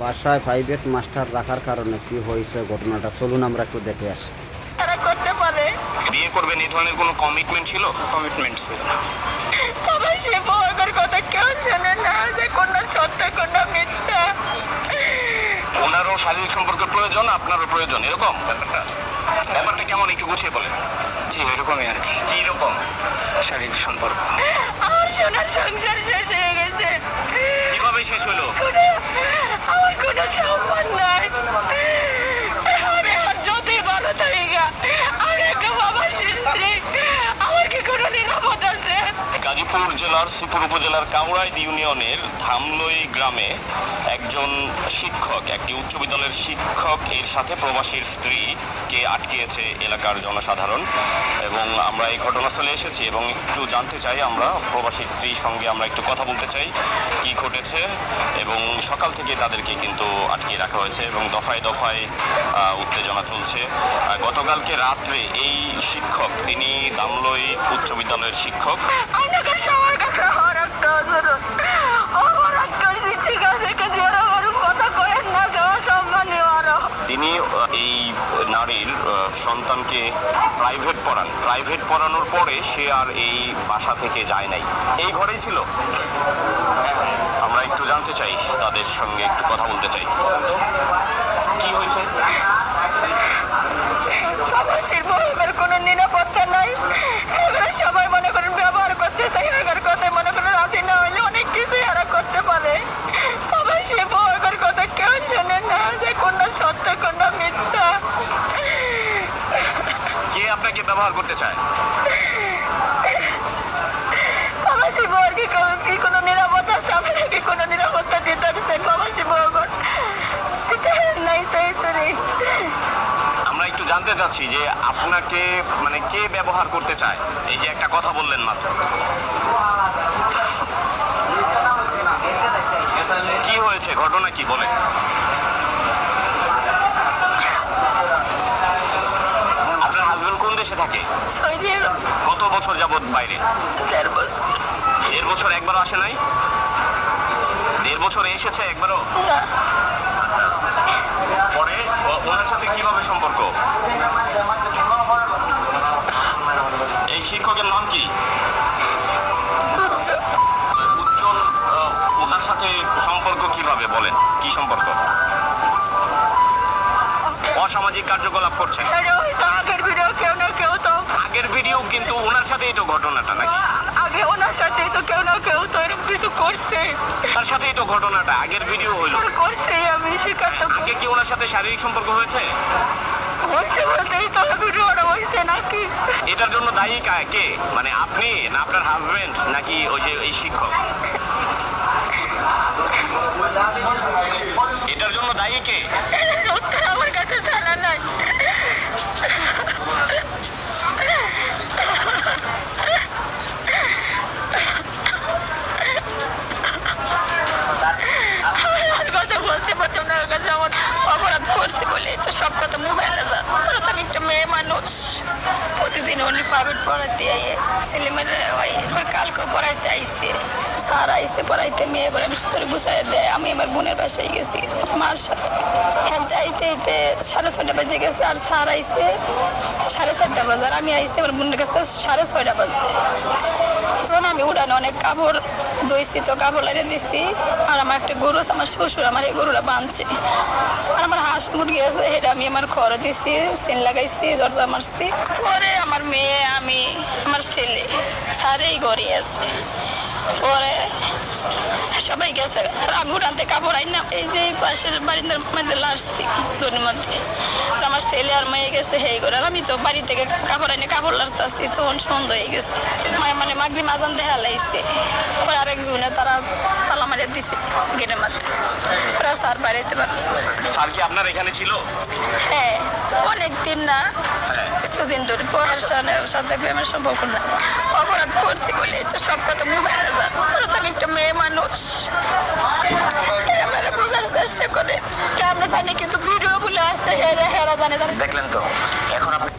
বাসায় private master রাখার কারণে কি হয়েছে ঘটনাটা চলুন আমরা একটু দেখে আসি। তারা করতে পারে। বিয়ে করবেন এই ধরনের কোনো কমিটমেন্ট ছিল? কমিটমেন্ট ছিল না। তবে সে বউয়ের কথা কেউ শোনে না, যে কোন সত্য কোন মিথ্যা। ওনারও শারীরিক সম্পর্কের প্রয়োজন, আপনারও প্রয়োজন, এরকম ব্যাপারটা কেমন একটু গুছিয়ে বলেন। জি এরকমই আর কি, কি রকম? শারীরিক সম্পর্ক। আমার সোনার সংসার শেষ হয়ে গেছে। কিভাবে শেষ হলো? আমার কোনো সম্মান নাই। আমি আর যতই ভালো থাকি গা, আমি একটা বাবার স্ত্রী, আমার কি কোনো নিরাপদ আছে? গাজীপুর জেলার শ্রীপুর উপজেলার কাউরাইদ ইউনিয়নের ধামলই গ্রামে একজন শিক্ষক, একটি উচ্চ বিদ্যালয়ের শিক্ষক এর সাথে প্রবাসীর স্ত্রীকে আটকিয়েছে এলাকার জনসাধারণ, এবং আমরা এই ঘটনাস্থলে এসেছি এবং একটু জানতে চাই, আমরা প্রবাসীর স্ত্রীর সঙ্গে আমরা একটু কথা বলতে চাই কি ঘটেছে। এবং সকাল থেকে তাদেরকে কিন্তু আটকিয়ে রাখা হয়েছে এবং দফায় দফায় উত্তেজনা চলছে। গতকালকে রাত্রে এই শিক্ষক, তিনি ধামলই উচ্চ বিদ্যালয়ের শিক্ষক, আপনাকে সবার কাছে হরক করুন, অপরাধ করছি ঠিক আছে, কিন্তু এরকম কথা করেন না, যাওয়া সম্মানীয় আরো। তিনি এই নারীর সন্তানকে প্রাইভেট পড়ানোর পরে সে আর এই বাসা থেকে যায় নাই, এই ঘরেই ছিল। আমরা একটু জানতে চাই, তাদের সঙ্গে একটু কথা বলতে চাই। কি হয়েছে? প্রবাসীর বউয়ের কোনো নিরাপত্তা নাই। এগুলো সবাই মনে করেন ব্যবহার করতে চাই, এগার কথায় মনে করেন রাজি না হইলে অনেক কিছুই এরা করতে পারে। প্রবাসী বউয়ের কথা কেউ শোনে না, যে কোন সত্য কোন মিথ্যা। কে আপনাকে ব্যবহার করতে চায়? প্রবাসী বউয়ের কি কোনো নিরাপত্তা আছে? আপনারা কি কোনো নিরাপত্তা দিতে পারছেন প্রবাসী বউয়ের? নাই তাই তো নেই। আমরা একটু জানতে চাচ্ছি যে আপনাকে মানে কে ব্যবহার করতে চায়? এই যে একটা কথা বললেন মাত্র, কি হয়েছে, ঘটনা কি বলেন? আপনার হাজবেন্ড কোন দেশে থাকে? সৌদি আরব। কত বছর যাবত বাইরে? 1.5 বছর। 1.5 বছর একবারও আসে নাই? 1.5 বছরে এসেছে একবারও? না, পরে ওনার সাথে কিভাবে সম্পর্ক? এই শিক্ষকের নাম কি? উজ্জ্বল। উজ্জ্বল। ওনার সাথে সম্পর্ক কিভাবে, বলেন কি সম্পর্ক? অসামাজিক কার্যকলাপ করছেন? এটা হয়তো আগের ভিডিও, কেউ না কেউ তো আগের ভিডিও, কিন্তু ওনার সাথেই তো ঘটনাটা নাকি? আগে ওনার সাথে তো কেউ না কেউ তো এরকম কিছু করছে। তার সাথেই তো ঘটনাটা, আগের ভিডিও হইলো। করছে, আমি স্বীকার তো আগে কি ওনার সাথে শারীরিক সম্পর্ক হয়েছে? হচ্ছে, বলতেই তো ভিডিওটা হয়েছে নাকি। এটার জন্য দায়ী কে? মানে আপনি, না আপনার হাজবেন্ড, নাকি ওই যে এই শিক্ষক? এটার জন্য দায়ী কে? উত্তর আমার কাছে জানা নাই। আমার কথা বলতে পারতাম না, ওর কাছে আমার অপরাধ করছি বলে তো সব কথা মুখে না যান। ওরা তো আমি একটা মেয়ে মানুষ, প্রতিদিন উনি প্রাইভেট পড়াতে ছেলেমেয়েরা হয়। কালকে পড়াইতে আইসে, স্যার আইসে পড়াইতে, মেয়ে করে আমি সুতরে গুছাই দেয়। আমি আমার বোনের বাসায় গেছি মার সাথে, হ্যাঁ যাইতে 6:30 বাজে গেছে, আর স্যার আইসে 4:30 বাজে, আর আমি আইসি আমার বোনের কাছে 6:30 বাজে। তখন আমি উড়ানো অনেক কাপড় ধুইছি, তো কাপড় লাগিয়ে দিছি। আর আমার একটা গরু আছে, আমার শ্বশুর আমার এই গরুটা বাঁধছে। আর আমার হাঁস মুরগি আছে, এটা আমি আমার ঘরে দিছি, সিন লাগাইছি, দরজা মারছি। পরে আমার মেয়ে, আমি, আমার ছেলে স্যার এই ঘরে আছে। পরে সবাই গেছে, আমি উড়ানতে কাপড় আই না, এই যে পাশের বাড়ির মধ্যে লাড়ছি দড়ির মধ্যে। আমার ছেলে আর মেয়ে গেছে হেই করে, আমি তো বাড়ি থেকে কাপড় আইনে কাপড় লাড়তেছি, তখন সন্ধ্যা হয়ে গেছে। মানে মাগরিব আজান দেখা লাইছে। পরে আরেকজনে তারা তালা মারিয়ে দিছে গেটের মধ্যে। ওরা স্যার বাড়িতে স্যার কি আপনার এখানে ছিল? হ্যাঁ, অনেক দিন না, কিছুদিন ধরে। পড়াশোনার সাথে প্রেমের সম্পর্ক না, অপরাধ করছি বলে তো সব কথা মুখে না যান। ওরা তো আমি একটা মেয়ে মানুষ, বোঝার চেষ্টা করে। আমরা জানি, কিন্তু ভিডিও গুলো আছে, হেরা জানে। দেখলেন তো, এখন আপনি